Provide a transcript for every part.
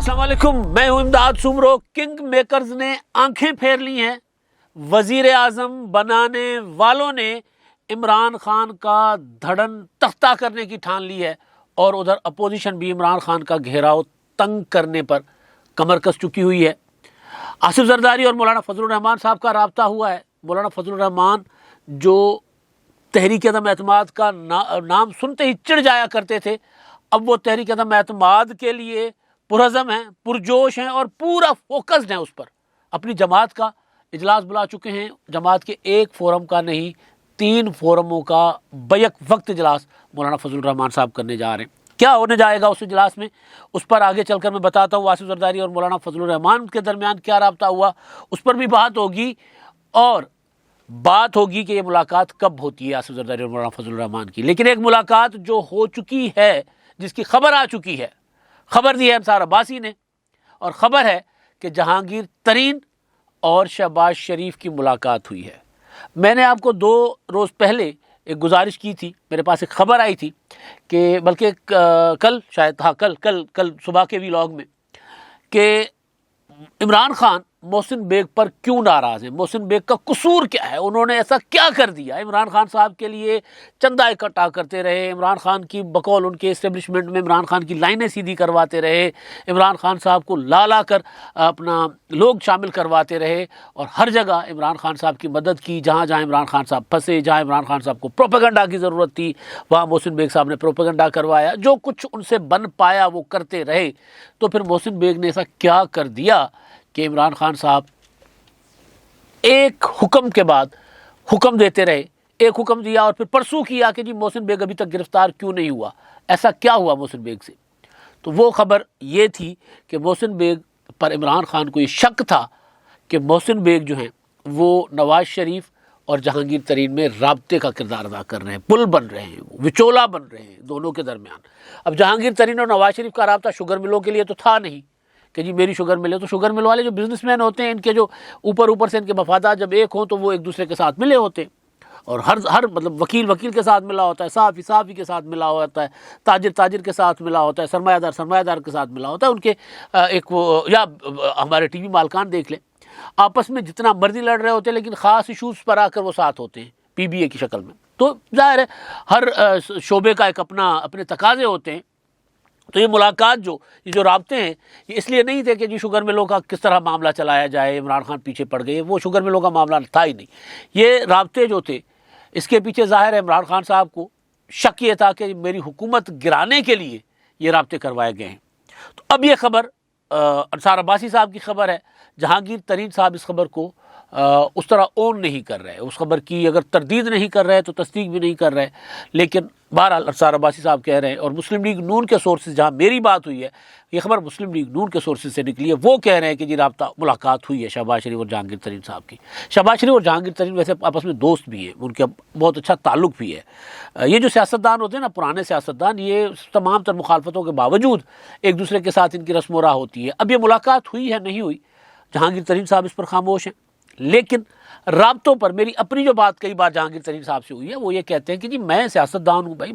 السلام علیکم، میں ہوں امداد سومرو۔ کنگ میکرز نے آنکھیں پھیر لی ہیں۔ وزیر اعظم بنانے والوں نے عمران خان کا دھڑن تختہ کرنے کی ٹھان لی ہے، اور ادھر اپوزیشن بھی عمران خان کا گھیراؤ تنگ کرنے پر کمر کس چکی ہوئی ہے۔ آصف زرداری اور مولانا فضل الرحمان صاحب کا رابطہ ہوا ہے۔ مولانا فضل الرحمان جو تحریک عدم اعتماد کا نام سنتے ہی چڑ جایا کرتے تھے، اب وہ تحریک عدم اعتماد کے لیے پرعزم ہیں، پرجوش ہیں اور پورا فوکسڈ ہیں اس پر۔ اپنی جماعت کا اجلاس بلا چکے ہیں۔ جماعت کے ایک فورم کا نہیں، 3 فورموں کا بیک وقت اجلاس مولانا فضل الرحمان صاحب کرنے جا رہے ہیں۔ کیا ہونے جائے گا اس اجلاس میں، اس پر آگے چل کر میں بتاتا ہوں۔ آصف زرداری اور مولانا فضل الرحمان کے درمیان کیا رابطہ ہوا، اس پر بھی بات ہوگی، اور بات ہوگی کہ یہ ملاقات کب ہوتی ہے آصف زرداری اور مولانا فضل الرحمان کی۔ لیکن ایک ملاقات جو ہو چکی ہے، جس کی خبر آ چکی ہے، خبر دی ہے انصار عباسی نے، اور خبر ہے کہ جہانگیر ترین اور شہباز شریف کی ملاقات ہوئی ہے۔ میں نے آپ کو 2 روز پہلے ایک گزارش کی تھی، میرے پاس ایک خبر آئی تھی کہ بلکہ کل شاید، ہاں کل صبح کے ویلاگ میں، کہ عمران خان محسن بیگ پر کیوں ناراض ہیں، محسن بیگ کا قصور کیا ہے، انہوں نے ایسا کیا کر دیا۔ عمران خان صاحب کے لیے چندہ اکٹھا کرتے رہے، عمران خان کی بقول ان کے اسٹیبلشمنٹ میں عمران خان کی لائنیں سیدھی کرواتے رہے، عمران خان صاحب کو لا کر اپنا لوگ شامل کرواتے رہے، اور ہر جگہ عمران خان صاحب کی مدد کی۔ جہاں جہاں عمران خان صاحب پھنسے، جہاں عمران خان صاحب کو پروپیگنڈا کی ضرورت تھی، وہاں محسن بیگ صاحب نے پروپیگنڈا کروایا۔ جو کچھ ان سے بن پایا وہ کرتے رہے۔ تو پھر محسن بیگ نے ایسا کیا کر دیا کہ عمران خان صاحب ایک حکم کے بعد حکم دیتے رہے، ایک حکم دیا اور پھر پرسوں کیا کہ جی محسن بیگ ابھی تک گرفتار کیوں نہیں ہوا، ایسا کیا ہوا محسن بیگ سے۔ تو وہ خبر یہ تھی کہ محسن بیگ پر عمران خان کو یہ شک تھا کہ محسن بیگ جو ہیں وہ نواز شریف اور جہانگیر ترین میں رابطے کا کردار ادا کر رہے ہیں، پل بن رہے ہیں، وچولا بن رہے ہیں دونوں کے درمیان۔ اب جہانگیر ترین اور نواز شریف کا رابطہ شوگر ملوں کے لیے تو تھا نہیں کہ جی میری شوگر مل ہے، تو شوگر مل والے جو بزنس مین ہوتے ہیں، ان کے جو اوپر سے ان کے مفادات جب ایک ہوں تو وہ ایک دوسرے کے ساتھ ملے ہوتے ہیں، اور ہر مطلب وکیل کے ساتھ ملا ہوتا ہے، صحافی کے ساتھ ملا ہوتا ہے، تاجر کے ساتھ ملا ہوتا ہے، سرمایہ دار کے ساتھ ملا ہوتا ہے۔ ان کے ایک وہ، یا ہمارے ٹی وی مالکان دیکھ لیں، آپس میں جتنا مرضی لڑ رہے ہوتے ہیں لیکن خاص ایشوز پر آ کر وہ ساتھ ہوتے ہیں، PBA کی شکل میں۔ تو ظاہر ہے ہر شعبے کا ایک اپنے تقاضے ہوتے ہیں۔ تو یہ ملاقات یہ جو رابطے ہیں، یہ اس لیے نہیں تھے کہ جی شوگر ملوں کا کس طرح معاملہ چلایا جائے، عمران خان پیچھے پڑ گئے، وہ شوگر ملوں کا معاملہ تھا ہی نہیں۔ یہ رابطے جو تھے، اس کے پیچھے ظاہر ہے عمران خان صاحب کو شک یہ تھا کہ میری حکومت گرانے کے لیے یہ رابطے کروائے گئے ہیں۔ تو اب یہ خبر انصار عباسی صاحب کی خبر ہے، جہانگیر ترین صاحب اس خبر کو اس طرح اون نہیں کر رہے، اس خبر کی اگر تردید نہیں کر رہے تو تصدیق بھی نہیں کر رہے، لیکن بہرحال انصار عباسی صاحب کہہ رہے ہیں، اور مسلم لیگ نون کے سورسز، جہاں میری بات ہوئی ہے، یہ خبر مسلم لیگ نون کے سورسز سے نکلی ہے، وہ کہہ رہے ہیں کہ جی رابطہ ملاقات ہوئی ہے شہباز شریف اور جہانگیر ترین صاحب کی۔ شہباز شریف اور جہانگیر ترین ویسے آپس میں دوست بھی ہیں، ان کا بہت اچھا تعلق بھی ہے۔ یہ جو سیاستدان ہوتے ہیں نا، پرانے سیاستدان، یہ تمام تر مخالفتوں کے باوجود ایک دوسرے کے ساتھ ان کی رسم و راہ ہوتی ہے۔ اب یہ ملاقات ہوئی ہے نہیں ہوئی، جہانگیر ترین صاحب اس پر خاموش ہیں، لیکن رابطوں پر میری اپنی جو بات کئی بار جہانگیر ترین صاحب سے ہوئی ہے، وہ یہ کہتے ہیں کہ جی میں سیاستدان ہوں بھائی،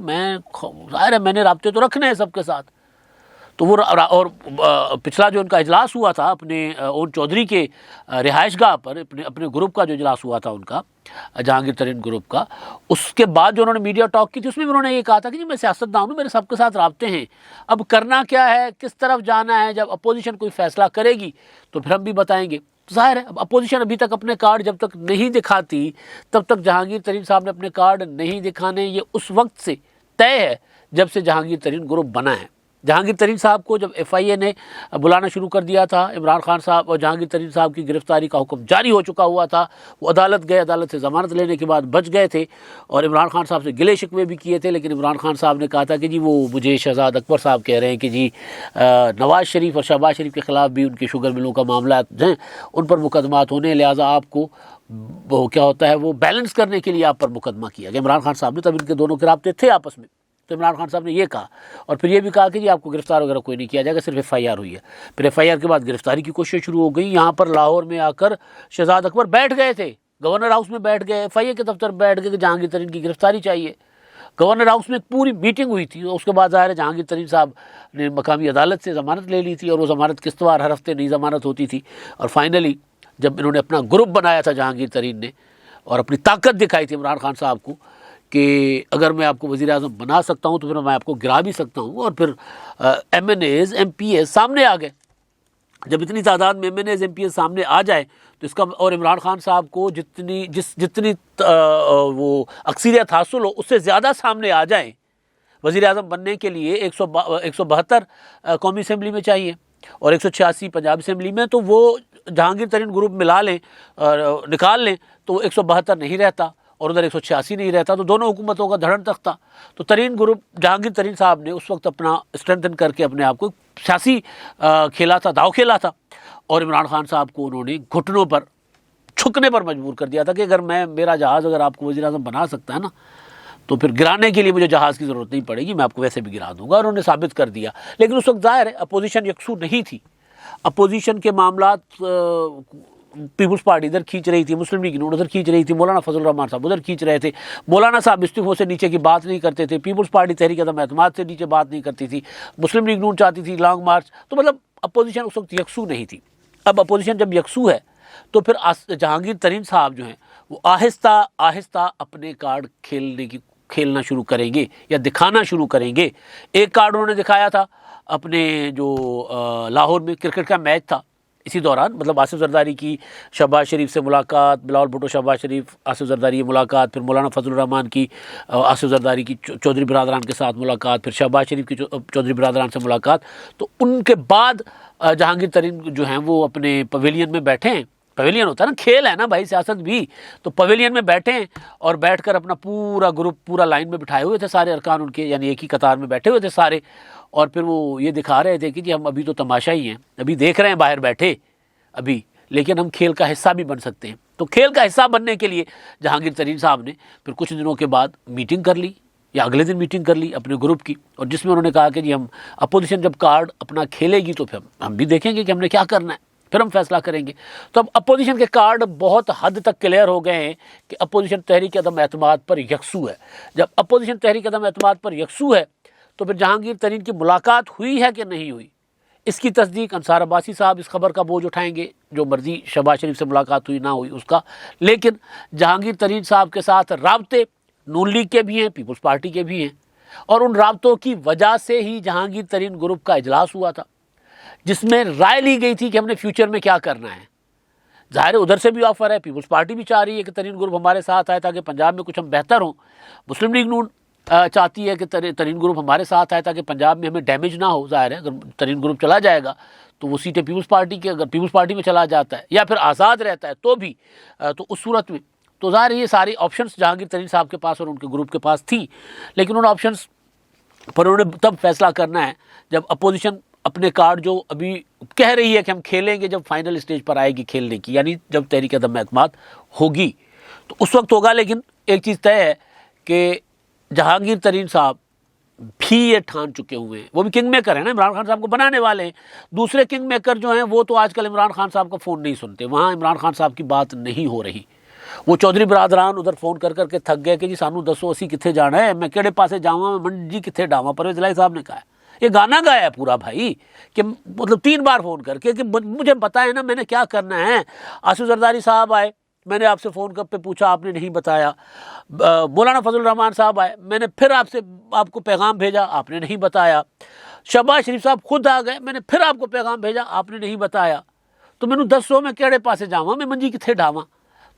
ظاہر ہے میں نے رابطے تو رکھنے ہیں سب کے ساتھ۔ تو وہ، اور پچھلا جو ان کا اجلاس ہوا تھا اپنے اون چودھری کے رہائش گاہ پر، اپنے گروپ کا جو اجلاس ہوا تھا ان کا، جہانگیر ترین گروپ کا، اس کے بعد جو انہوں نے میڈیا ٹاک کی تھی، اس میں بھی انہوں نے یہ کہا تھا کہ جی میں سیاستدان ہوں، میرے سب کے ساتھ رابطے ہیں، اب کرنا کیا ہے، کس طرف جانا ہے، جب اپوزیشن کوئی فیصلہ کرے گی تو پھر ہم بھی بتائیں گے۔ ظاہر ہے اب اپوزیشن ابھی تک اپنے کارڈ جب تک نہیں دکھاتی، تب تک جہانگیر ترین صاحب نے اپنے کارڈ نہیں دکھانے۔ یہ اس وقت سے طے ہے جب سے جہانگیر ترین گروپ بنا ہے۔ جہانگیر ترین صاحب کو جب FIA نے بلانا شروع کر دیا تھا، عمران خان صاحب اور جہانگیر ترین صاحب کی گرفتاری کا حکم جاری ہو چکا ہوا تھا، وہ عدالت گئے، عدالت سے ضمانت لینے کے بعد بچ گئے تھے، اور عمران خان صاحب سے گلے شکوے بھی کیے تھے، لیکن عمران خان صاحب نے کہا تھا کہ جی وہ مجھے شہزاد اکبر صاحب کہہ رہے ہیں کہ جی نواز شریف اور شہباز شریف کے خلاف بھی ان کے شوگر ملوں کا معاملات ہیں، ان پر مقدمات ہونے، لہٰذا آپ کو وہ کیا ہوتا ہے، وہ بیلنس کرنے کے لیے آپ پر مقدمہ کیا گیا۔ عمران خان صاحب نے، تب ان کے دونوں کے رابطے تھے آپس میں، تو عمران خان صاحب نے یہ کہا، اور پھر یہ بھی کہا کہ جی آپ کو گرفتار وغیرہ کوئی نہیں کیا جائے گا، صرف FIR ہوئی ہے۔ پھر FIR کے بعد گرفتاری کی کوشش شروع ہو گئی۔ یہاں پر لاہور میں آ کر شہزاد اکبر بیٹھ گئے تھے، گورنر ہاؤس میں بیٹھ گئے، FIA کے دفتر بیٹھ گئے کہ جہانگیر ترین کی گرفتاری چاہیے، گورنر ہاؤس میں ایک پوری میٹنگ ہوئی تھی. اس کے بعد ظاہر ہے جہانگیر ترین صاحب نے مقامی عدالت سے ضمانت لے لی تھی اور وہ ضمانت قسط وار ہر ہفتے نئی ضمانت ہوتی تھی. اور فائنلی جب انہوں نے اپنا گروپ بنایا تھا جہانگیر ترین نے اور اپنی طاقت دکھائی تھی عمران خان صاحب کو کہ اگر میں آپ کو وزیر اعظم بنا سکتا ہوں تو پھر میں آپ کو گرا بھی سکتا ہوں, اور پھر MNAs MPAs سامنے آ گئے. جب اتنی تعداد میں MNAs MPAs سامنے آ جائے تو اس کا اور عمران خان صاحب کو جتنی وہ اکثریت حاصل ہو اس سے زیادہ سامنے آ جائیں وزیر اعظم بننے کے لیے 172 قومی اسمبلی میں چاہیے اور 186 پنجاب اسمبلی میں, تو وہ جہانگیر ترین گروپ ملا لیں اور نکال لیں تو 172 نہیں رہتا اور ادھر 186 نہیں رہتا, تو دونوں حکومتوں کا دھڑن تختہ. تو ترین گروپ جہانگیر ترین صاحب نے اس وقت اپنا اسٹرینتھن کر کے اپنے آپ کو سیاسی کھیلا تھا, داؤ کھیلا تھا, اور عمران خان صاحب کو انہوں نے گھٹنوں پر جھکنے پر مجبور کر دیا تھا کہ اگر میرا جہاز اگر آپ کو وزیر اعظم بنا سکتا ہے نا تو پھر گرانے کے لیے مجھے جہاز کی ضرورت نہیں پڑے گی, میں آپ کو ویسے بھی گرا دوں گا. اور انہوں نے ثابت کر دیا. لیکن اس وقت ظاہر ہے اپوزیشن یکسو نہیں تھی. اپوزیشن کے معاملات پیپلز پارٹی ادھر کھینچ رہی تھی, مسلم لیگ نون ادھر کھینچ رہی تھی, مولانا فضل الرحمان صاحب ادھر کھینچ رہے تھے. مولانا صاحب استعفوں سے نیچے کی بات نہیں کرتے تھے, پیپلز پارٹی تحریک عدم اعتماد سے نیچے بات نہیں کرتی تھی, مسلم لیگ نون چاہتی تھی لانگ مارچ. تو مطلب اپوزیشن اس وقت یکسو نہیں تھی. اب اپوزیشن جب یکسو ہے تو پھر جہانگیر ترین صاحب جو ہیں وہ آہستہ آہستہ اپنے کارڈ کھیلنا شروع کریں گے یا دکھانا شروع کریں گے. ایک کارڈ انہوں نے دکھایا تھا اپنے جو لاہور میں کرکٹ کا میچ تھا, اسی دوران مطلب آصف زرداری کی شہباز شریف سے ملاقات, بلاول بھٹو شہباز شریف آصف زرداری ملاقات, پھر مولانا فضل الرحمان کی آصف زرداری کی چودھری برادران کے ساتھ ملاقات, پھر شہباز شریف کی چودھری برادران سے ملاقات. تو ان کے بعد جہانگیر ترین جو ہیں وہ اپنے پویلین میں بیٹھے ہیں. پویلین ہوتا ہے نا, کھیل ہے نا بھائی, سیاست بھی. تو پویلین میں بیٹھے ہیں اور بیٹھ کر اپنا پورا گروپ پورا لائن میں بٹھائے ہوئے تھے سارے ارکان ان کے, یعنی ایک ہی قطار میں بیٹھے ہوئے تھے سارے. اور پھر وہ یہ دکھا رہے تھے کہ جی ہم ابھی تو تماشا ہی ہیں, ابھی دیکھ رہے ہیں باہر بیٹھے ابھی, لیکن ہم کھیل کا حصہ بھی بن سکتے ہیں. تو کھیل کا حصہ بننے کے لیے جہانگیر ترین صاحب نے پھر کچھ دنوں کے بعد میٹنگ کر لی یا اگلے دن میٹنگ کر لی اپنے گروپ کی, اور جس میں انہوں نے کہا کہ جی ہم اپوزیشن جب کارڈ اپنا کھیلے گی تو پھر ہم بھی دیکھیں گے کہ ہم نے کیا کرنا ہے, پھر ہم فیصلہ کریں گے. تو اب اپوزیشن کے کارڈ بہت حد تک کلیئر ہو گئے ہیں کہ اپوزیشن تحریک عدم اعتماد پر یکسو ہے. جب اپوزیشن تحریک عدم اعتماد پر یکسو ہے تو پھر جہانگیر ترین کی ملاقات ہوئی ہے کہ نہیں ہوئی, اس کی تصدیق انصار عباسی صاحب اس خبر کا بوجھ اٹھائیں گے, جو مرضی شہباز شریف سے ملاقات ہوئی نہ ہوئی اس کا. لیکن جہانگیر ترین صاحب کے ساتھ رابطے نون لیگ کے بھی ہیں, پیپلز پارٹی کے بھی ہیں, اور ان رابطوں کی وجہ سے ہی جہانگیر ترین گروپ کا اجلاس ہوا تھا جس میں رائے لی گئی تھی کہ ہم نے فیوچر میں کیا کرنا ہے. ظاہر ہے ادھر سے بھی آفر ہے, پیپلز پارٹی بھی چاہ رہی ہے کہ ترین گروپ ہمارے ساتھ آئے تاکہ پنجاب میں کچھ ہم بہتر ہوں. مسلم لیگ نون چاہتی ہے کہ ترین گروپ ہمارے ساتھ آئے تاکہ پنجاب میں ہمیں ڈیمیج نہ ہو. ظاہر ہے اگر ترین گروپ چلا جائے گا تو وہ سیٹیں پیپلز پارٹی کے, اگر پیپلز پارٹی میں چلا جاتا ہے یا پھر آزاد رہتا ہے تو بھی, تو اس صورت میں تو ظاہر ہے یہ ساری آپشنس جہانگیر ترین صاحب کے پاس اور ان کے گروپ کے پاس تھیں. لیکن ان آپشنس پر انہوں نے تب فیصلہ کرنا ہے جب اپوزیشن اپنے کارڈ جو ابھی کہہ رہی ہے کہ ہم کھیلیں گے, جب فائنل اسٹیج پر آئے گی کھیلنے کی, یعنی جب تحریک عدم اعتماد ہوگی تو اس وقت ہوگا. لیکن ایک چیز طے ہے کہ جہانگیر ترین صاحب بھی یہ ٹھان چکے ہوئے ہیں, وہ بھی کنگ میکر ہیں نا, عمران خان صاحب کو بنانے والے ہیں. دوسرے کنگ میکر جو ہیں وہ تو آج کل عمران خان صاحب کا فون نہیں سنتے, وہاں عمران خان صاحب کی بات نہیں ہو رہی. وہ چودھری برادران ادھر فون کر کر کے تھک گئے کہ جی سانو دسو اسی کتنے جانا ہے, میں کہڑے پاسے جاواں, میں منڈی کتنے ڈاواں. پرویز الہی صاحب نے کہا ہے, یہ گانا گایا ہے پورا بھائی, کہ مطلب 3 بار فون کر کے کہ مجھے پتا ہے نا میں نے کیا کرنا ہے. آصف زرداری صاحب آئے, میں نے آپ سے فون کر پہ پوچھا, آپ نے نہیں بتایا. مولانا فضل الرحمان صاحب آئے, میں نے پھر آپ کو پیغام بھیجا, آپ نے نہیں بتایا. شہباز شریف صاحب خود آ گئے, میں نے پھر آپ کو پیغام بھیجا, آپ نے نہیں بتایا. تو میں نے دسو میں کہڑے پاسے جاواں, میں منجی کتنے ڈاواں.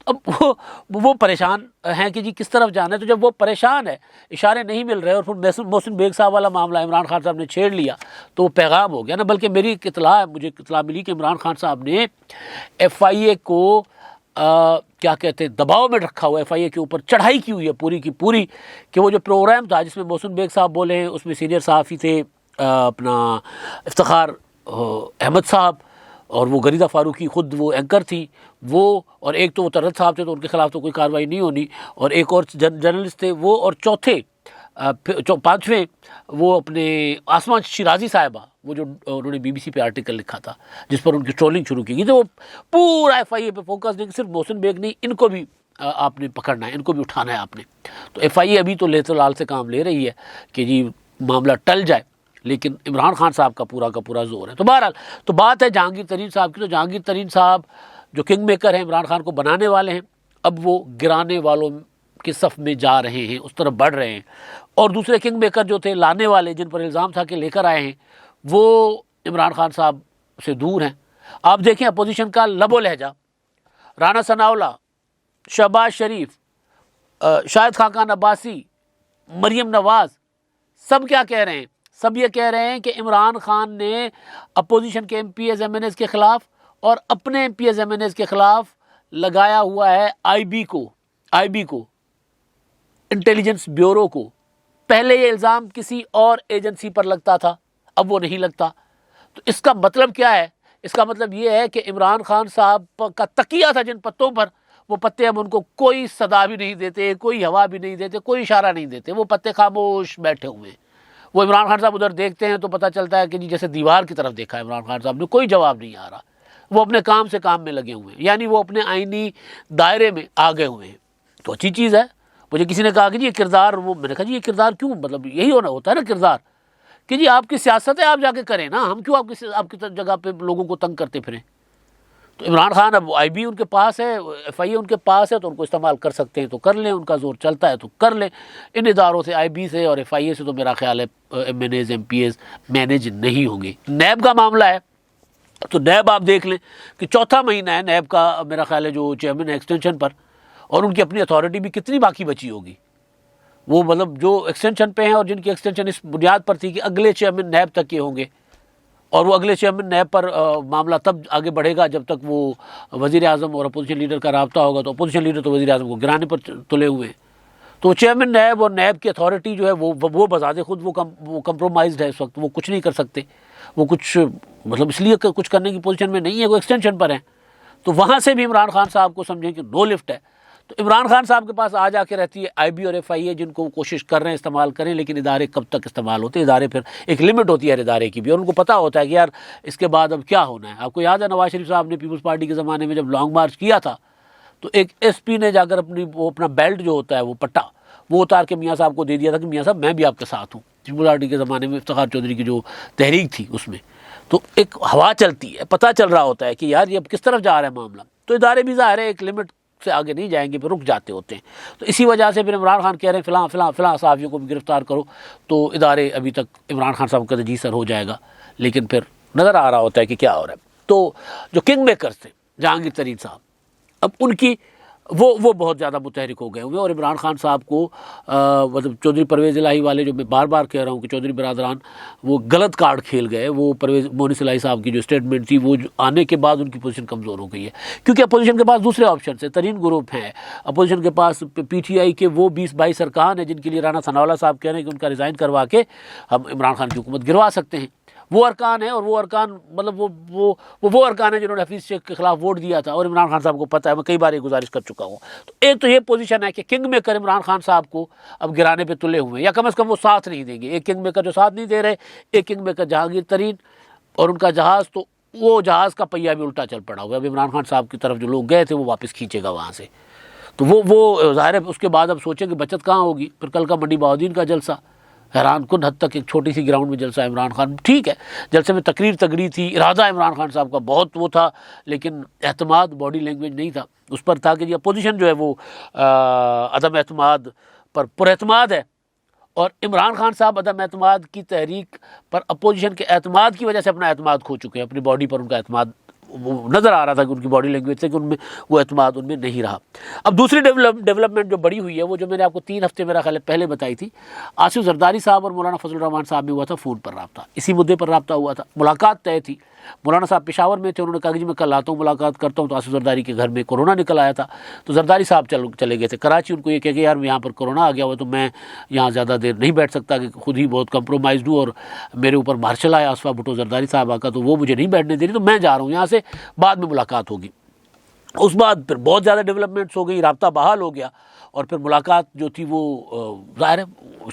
اب وہ پریشان ہیں کہ جی کس طرف جانا ہے. تو جب وہ پریشان ہے, اشارے نہیں مل رہے, اور پھر محسن بیگ صاحب والا معاملہ عمران خان صاحب نے چھیڑ لیا تو وہ پیغام ہو گیا نا. بلکہ مجھے اطلاع ملی کہ عمران خان صاحب نے ایف آئی اے کو کیا کہتے ہیں دباؤ میں رکھا ہوا, ایف آئی اے کے اوپر چڑھائی کی ہوئی ہے پوری کی پوری, کہ وہ جو پروگرام تھا جس میں محسن بیگ صاحب بولے ہیں, اس میں سینئر صحافی تھے اپنا افتخار احمد صاحب, اور وہ غریزہ فاروقی خود وہ اینکر تھی وہ, اور ایک تو وہ طلعت صاحب تھے تو ان کے خلاف تو کوئی کارروائی نہیں ہونی, اور ایک اور جرنلسٹ تھے وہ, اور چوتھے 5ویں وہ اپنے آسمان شیرازی صاحبہ, وہ جو انہوں نے بی بی سی پہ آرٹیکل لکھا تھا جس پر ان کی ٹرولنگ شروع کی گئی. تو وہ پورا ایف آئی اے پہ فوکس دیں, صرف محسن بیگ نہیں, ان کو بھی آپ نے پکڑنا ہے، ان کو بھی اٹھانا ہے آپ نے۔ تو ایف آئی اے ابھی تو لیت و لال سے کام لے رہی ہے کہ جی معاملہ ٹل جائے، لیکن عمران خان صاحب کا پورا زور ہے۔ تو بہرحال تو بات ہے جہانگیر ترین صاحب کی، تو جہانگیر ترین صاحب جو کنگ میکر ہیں، عمران خان کو بنانے والے ہیں، اب وہ گرانے والوں کے صف میں جا رہے ہیں، اس طرف بڑھ رہے ہیں، اور دوسرے کنگ میکر جو تھے لانے والے، جن پر الزام تھا کہ لے کر آئے ہیں، وہ عمران خان صاحب سے دور ہیں۔ آپ دیکھیں اپوزیشن کا لب و لہجہ، رانا ثناءاللہ، شہباز شریف، شاہد خاقان عباسی، مریم نواز، سب کیا کہہ رہے ہیں؟ سب یہ کہہ رہے ہیں کہ عمران خان نے اپوزیشن کے MPAs MNAs کے خلاف اور اپنے MPAs MNAs کے خلاف لگایا ہوا ہے آئی بی کو، انٹیلیجنس بیورو کو۔ پہلے یہ الزام کسی اور ایجنسی پر لگتا تھا، اب وہ نہیں لگتا۔ تو اس کا مطلب کیا ہے؟ اس کا مطلب یہ ہے کہ عمران خان صاحب کا تکیہ تھا جن پتوں پر، وہ پتے اب ان کو کوئی صدا بھی نہیں دیتے، کوئی ہوا بھی نہیں دیتے، کوئی اشارہ نہیں دیتے، وہ پتے خاموش بیٹھے ہوئے ہیں۔ وہ عمران خان صاحب ادھر دیکھتے ہیں تو پتہ چلتا ہے کہ جی جیسے دیوار کی طرف دیکھا ہے عمران خان صاحب نے، کوئی جواب نہیں آ رہا، وہ اپنے کام سے کام میں لگے ہوئے ہیں، یعنی وہ اپنے آئینی دائرے میں آگے ہوئے ہیں۔ تو اچھی چیز ہے۔ مجھے کسی نے کہا کہ جی یہ کردار، میں نے کہا جی یہ کردار کیوں، مطلب یہی ہوتا ہے نا کردار، کہ جی آپ کی سیاست ہے، آپ جا کے کریں نا، ہم کیوں آپ کی جگہ پہ لوگوں کو تنگ کرتے پھریں۔ تو عمران خان اب آئی بی ان کے پاس ہے، ایف آئی اے ان کے پاس ہے، تو ان کو استعمال کر سکتے ہیں تو کر لیں، ان کا زور چلتا ہے تو کر لیں۔ ان اداروں سے، آئی بی سے اور ایف آئی اے سے تو میرا خیال ہے MNAs, MPAs manage نہیں ہوں گے۔ نیب کا معاملہ ہے تو نیب آپ دیکھ لیں کہ چوتھا مہینہ ہے نیب کا، میرا خیال ہے جو چیئرمین ایکسٹینشن پر، اور ان کی اپنی اتھارٹی بھی کتنی باقی بچی ہوگی۔ وہ مطلب جو ایکسٹینشن پہ ہیں اور جن کی ایکسٹینشن اس بنیاد پر تھی کہ اگلے چیئرمین نیب تک کے ہوں گے، اور وہ اگلے چیئرمین نیب پر معاملہ تب آگے بڑھے گا جب تک وہ وزیر اعظم اور اپوزیشن لیڈر کا رابطہ ہوگا۔ تو اپوزیشن لیڈر تو وزیر اعظم کو گرانے پر تلے ہوئے ہیں، تو چیئرمین نیب اور نیب کی اتھارٹی جو ہے وہ بذات خود وہ کمپرومائزڈ ہے اس وقت، وہ کچھ نہیں کر سکتے، وہ کچھ مطلب اس لیے کچھ کرنے کی پوزیشن میں نہیں ہے، وہ ایکسٹینشن پر ہیں۔ تو وہاں سے بھی عمران خان صاحب کو سمجھیں کہ نو لفٹ ہے۔ تو عمران خان صاحب کے پاس آ جا کے رہتی ہے آئی بی اور ایف آئی اے، جن کو کوشش کر رہے ہیں استعمال کریں، لیکن ادارے کب تک استعمال ہوتے ہیں؟ ادارے پھر ایک لمٹ ہوتی ہے ہر ادارے کی بھی، اور ان کو پتہ ہوتا ہے کہ یار اس کے بعد اب کیا ہونا ہے۔ آپ کو یاد ہے نواز شریف صاحب نے پیپلز پارٹی کے زمانے میں جب لانگ مارچ کیا تھا تو ایک ایس پی نے جا کر اپنا بیلٹ جو ہوتا ہے وہ پٹا وہ اتار کے میاں صاحب کو دے دیا تھا کہ میاں صاحب میں بھی آپ کے ساتھ ہوں۔ پیپلز پارٹی کے زمانے میں افتخار چودھری کی جو تحریک تھی اس میں تو ایک ہوا چلتی ہے، پتہ چل رہا ہوتا ہے کہ یار یہ اب کس طرف جا رہا ہے معاملہ۔ تو ادارے بھی ظاہر ہے ایک لمٹ سے آگے نہیں جائیں گے، پھر رک جاتے ہوتے ہیں۔ تو اسی وجہ سے پھر عمران خان کہہ رہے ہیں فلاں صحافیوں کو بھی گرفتار کرو، تو ادارے ابھی تک عمران خان صاحب کا جی سر ہو جائے گا، لیکن پھر نظر آ رہا ہوتا ہے کہ کیا ہو رہا ہے۔ تو جو کنگ میکرز تھے جہانگیر ترین صاحب، اب ان کی وہ بہت زیادہ متحرک ہو گئے ہوئے، اور عمران خان صاحب کو مطلب چودھری پرویز الہی والے، جو میں بار بار کہہ رہا ہوں کہ چودھری برادران وہ غلط کارڈ کھیل گئے۔ وہ پرویز مونس الہی صاحب کی جو اسٹیٹمنٹ تھی وہ آنے کے بعد ان کی پوزیشن کمزور ہو گئی ہے، کیونکہ اپوزیشن کے پاس دوسرے آپشن ہیں، ترین گروپ ہیں اپوزیشن کے پاس، پی ٹی آئی کے وہ 20-22 ارکان ہیں جن کے لیے رانا ثناءاللہ صاحب کہہ رہے ہیں کہ ان کا ریزائن کروا کے ہم عمران خان کی حکومت گروا سکتے ہیں۔ وہ ارکان ہیں، اور وہ ارکان مطلب وہ ارکان ہیں جنہوں نے حفیظ شیخ کے خلاف ووٹ دیا تھا، اور عمران خان صاحب کو پتہ ہے، میں کئی بار یہ گزارش کر چکا ہوں۔ تو ایک تو یہ پوزیشن ہے کہ کنگ میکر عمران خان صاحب کو اب گرانے پہ تلے ہوئے ہیں، یا کم از کم وہ ساتھ نہیں دیں گے۔ ایک کنگ میکر جو ساتھ نہیں دے رہے، ایک کنگ میکر جہانگیر ترین اور ان کا جہاز، تو وہ جہاز کا پہیہ بھی الٹا چل پڑا ہوا ہے۔ اب عمران خان صاحب کی طرف جو لوگ گئے تھے وہ واپس کھینچے گا وہاں سے، تو وہ ظاہر ہے اس کے بعد اب سوچیں کہ بچت کہاں ہوگی۔ پھر کل کا منڈی بہاؤدین کا جلسہ، حیران کن حد تک ایک چھوٹی سی گراؤنڈ میں جلسہ عمران خان، ٹھیک ہے جلسے میں تقریر تگڑی تھی، ارادہ عمران خان صاحب کا بہت وہ تھا، لیکن اعتماد باڈی لینگویج نہیں تھا اس پر، تھا کہ جی اپوزیشن جو ہے وہ عدم اعتماد پر پر اعتماد ہے، اور عمران خان صاحب عدم اعتماد کی تحریک پر اپوزیشن کے اعتماد کی وجہ سے اپنا اعتماد کھو چکے ہیں، اپنی باڈی پر ان کا اعتماد وہ نظر آ رہا تھا کہ ان کی باڈی لینگویج سے کہ ان میں وہ اعتماد ان میں نہیں رہا۔ اب دوسری ڈیولپمنٹ جو بڑی ہوئی ہے وہ جو میں نے آپ کو 3 ہفتے میرا خیال ہے پہلے بتائی تھی، آصف زرداری صاحب اور مولانا فضل الرحمان صاحب میں ہوا تھا فون پر رابطہ، اسی مدعے پر رابطہ ہوا تھا، ملاقات طے تھی۔ مولانا صاحب پشاور میں تھے، انہوں نے کہا کہ جی میں کل آتا ہوں ملاقات کرتا ہوں، تو آصف زرداری کے گھر میں کورونا نکل آیا تھا، تو زرداری صاحب چلے گئے تھے کراچی۔ ان کو یہ کہہ کہ یار یہاں پر کورونا آ گیا ہوا تو میں یہاں زیادہ دیر نہیں بیٹھ سکتا، کہ خود ہی بہت کمپرومائزڈ ہوں، اور میرے اوپر مارشل آیا آصفہ بھٹو زرداری صاحبہ کا، تو وہ مجھے نہیں بیٹھنے دے رہی، تو میں جا رہا ہوں یہاں سے، بعد میں ملاقات ہوگی۔ اس بعد پھر بہت زیادہ ڈیولپمنٹس ہو گئی، رابطہ بحال ہو گیا، اور پھر ملاقات جو تھی وہ ظاہر ہے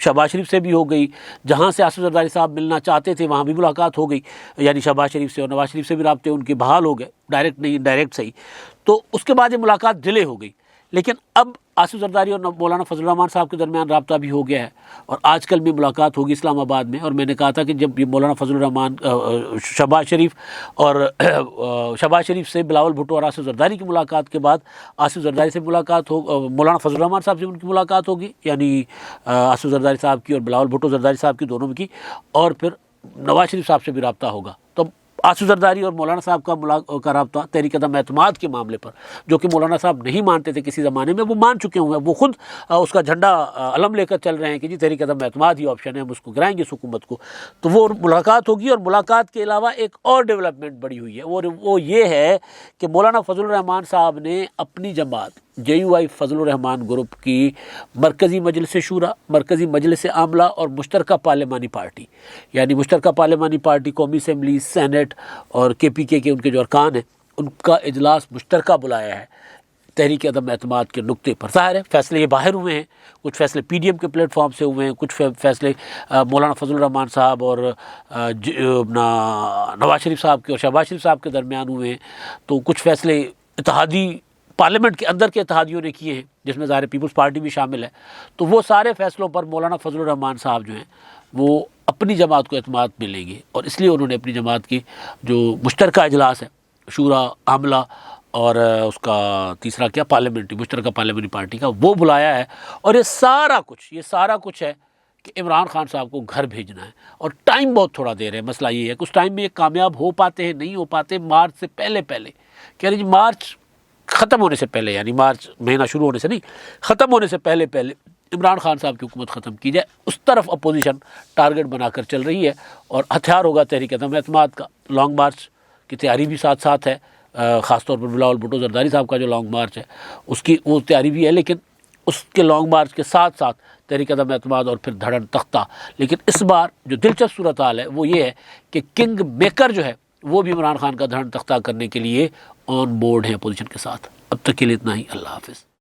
شہباز شریف سے بھی ہو گئی، جہاں سے آصف زرداری صاحب ملنا چاہتے تھے وہاں بھی ملاقات ہو گئی، یعنی شہباز شریف سے، اور نواز شریف سے بھی رابطے ان کے بحال ہو گئے، ڈائریکٹ نہیں انڈائریکٹ صحیح۔ تو اس کے بعد یہ ملاقات ڈیلے ہو گئی، لیکن اب آصف زرداری اور مولانا فضل الرحمان صاحب کے درمیان رابطہ بھی ہو گیا ہے، اور آج کل بھی ملاقات ہوگی اسلام آباد میں، اور میں نے کہا تھا کہ جب یہ مولانا فضل الرحمان شہباز شریف سے بلاول بھٹو اور آصف زرداری کی ملاقات کے بعد آصف زرداری سے ملاقات ہو، مولانا فضل الرحمان صاحب سے ان کی ملاقات ہوگی، یعنی آصف زرداری صاحب کی اور بلاول بھٹو زرداری صاحب کی، دونوں کی، اور پھر نواز شریف صاحب سے بھی رابطہ ہوگا۔ تو آصف زرداری اور مولانا صاحب کا رابطہ تحریک عدم اعتماد کے معاملے پر، جو کہ مولانا صاحب نہیں مانتے تھے کسی زمانے میں، وہ مان چکے ہوئے ہیں، وہ خود اس کا جھنڈا علم لے کر چل رہے ہیں کہ جی تحریک عدم اعتماد ہی آپشن ہے، ہم اس کو گرائیں گے اس حکومت کو۔ تو وہ ملاقات ہوگی، اور ملاقات کے علاوہ ایک اور ڈیولپمنٹ بڑی ہوئی ہے، وہ یہ ہے کہ مولانا فضل الرحمان صاحب نے اپنی جماعت JUI فضل الرحمان گروپ کی مرکزی مجلس شورا، مرکزی مجلس عاملہ اور مشترکہ پارلیمانی پارٹی، یعنی مشترکہ پارلیمانی پارٹی، قومی اسمبلی، سینٹ اور KPK کے ان کے جو ارکان ہیں، ان کا اجلاس مشترکہ بلایا ہے تحریک عدم اعتماد کے نقطے پر۔ ظاہر ہے فیصلے یہ باہر ہوئے ہیں، کچھ فیصلے PDM کے پلیٹ فارم سے ہوئے ہیں، کچھ فیصلے مولانا فضل الرحمان صاحب اور نواز شریف صاحب کے اور شہباز شریف صاحب کے درمیان ہوئے ہیں، تو کچھ فیصلے اتحادی پارلیمنٹ کے اندر کے اتحادیوں نے کیے ہیں، جس میں ظاہر پیپلز پارٹی بھی شامل ہے۔ تو وہ سارے فیصلوں پر مولانا فضل الرحمان صاحب جو ہیں وہ اپنی جماعت کو اعتماد میں لیں گے، اور اس لیے انہوں نے اپنی جماعت کی جو مشترکہ اجلاس ہے شورا، عاملہ اور اس کا تیسرا کیا پارلیمنٹری، مشترکہ پارلیمنٹری پارٹی کا، وہ بلایا ہے۔ اور یہ سارا کچھ ہے کہ عمران خان صاحب کو گھر بھیجنا ہے، اور ٹائم بہت تھوڑا دے رہے ہیں۔ مسئلہ یہ ہے کہ اس ٹائم میں یہ کامیاب ہو پاتے ہیں نہیں ہو پاتے، مارچ سے پہلے کہہ رہے جی مارچ ختم ہونے سے پہلے، یعنی مارچ مہینہ شروع ہونے سے نہیں، ختم ہونے سے پہلے عمران خان صاحب کی حکومت ختم کی جائے، اس طرف اپوزیشن ٹارگٹ بنا کر چل رہی ہے، اور ہتھیار ہوگا تحریک عدم اعتماد کا۔ لانگ مارچ کی تیاری بھی ساتھ ساتھ ہے، خاص طور پر بلاول بھٹو زرداری صاحب کا جو لانگ مارچ ہے اس کی وہ تیاری بھی ہے، لیکن اس کے لانگ مارچ کے ساتھ ساتھ تحریک عدم اعتماد اور پھر دھڑن تختہ۔ لیکن اس بار جو دلچسپ صورتحال ہے وہ یہ ہے کہ کنگ میکر جو ہے وہ بھی عمران خان کا دھڑن تختہ کرنے کے لیے آن بورڈ ہیں اپوزیشن کے ساتھ۔ اب تک کے لیے اتنا ہی، اللہ حافظ۔